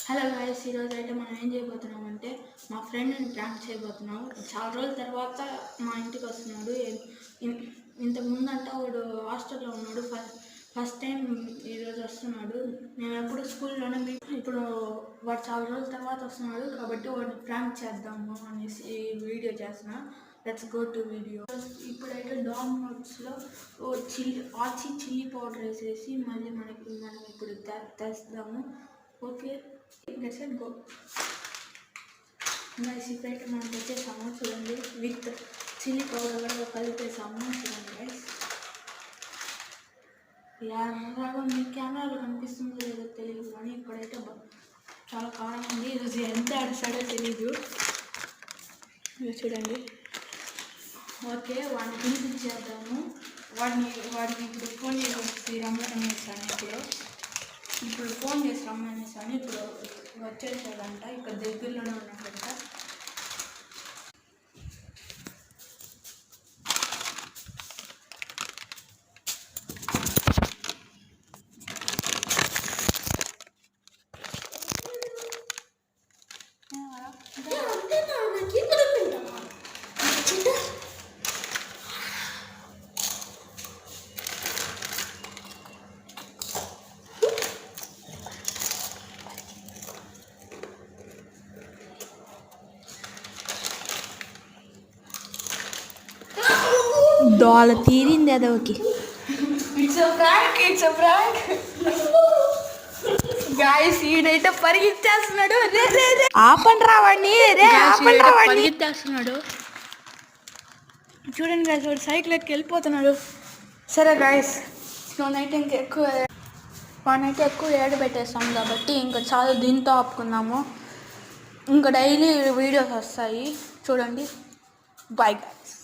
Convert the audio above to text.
Hello guys, ఈరోజు అయితే మనం ఏం చేయబోతున్నామంటే మా ఫ్రెండ్ని ప్రాంక్ చేయబోతున్నాం. చాలా రోజుల తర్వాత మా ఇంటికి వస్తున్నాడు. ఇంతకుముందు అంటే వాడు హాస్టల్లో ఉన్నాడు. ఫస్ట్ టైం ఈరోజు వస్తున్నాడు. మేము ఎప్పుడు స్కూల్లోనే ఇప్పుడు వాడు చాలా రోజుల తర్వాత వస్తున్నాడు కాబట్టి వాడిని ప్రాంక్ చేద్దాము అనేసి ఈ వీడియో చేస్తున్నా. Let's go to video. ఇప్పుడైతే డామినోస్లో చిల్లీ పౌడర్ వేసేసి మళ్ళీ మనం ఇప్పుడు తెస్తాము. Okay, let's go. గైస్, ఇప్పుడైతే మనం వచ్చేసాము చూడండి. విత్ చిల్లీ పౌడర్ కూడా కలిపేసాము చూడండి గైస్. ఎర్రగా మీ కెమెరాలో కనిపిస్తుందో లేదో తెలియదు కానీ ఇప్పుడైతే చాలా కారం ఉంది. ఈరోజు ఎంత అడిసాడో తెలీదు. చూడండి. ఓకే, వాడిని పిలిపించేద్దాము. వాడికి ఇప్పుడు ఫోన్ చేసి రమ్మనేసాను. ఇప్పుడు ఫోన్ చేసి రమ్మనేసాను. ఇప్పుడు వచ్చేసాడంట. ఇక్కడ దగ్గరలోనే ఉన్నాడంట. దోల తీరింది అదొకి. It's prank guys. ఈడైతే పరిగెత్తేస్తున్నాడు. ఆపండి రావాడిని, పరిగెత్తేస్తున్నాడు. చూడండి గాయస్, వాడు సైకిల్ ఎక్కి వెళ్ళిపోతున్నాడు. సరే గాయస్, నైట్ వాడినైతే ఎక్కువ ఏడు పెట్టేస్తాం కాబట్టి ఇంకా చాలా దీంతో ఆపుకున్నాము. ఇంకా డైలీ వీడియోస్ వస్తాయి చూడండి. Bye guys.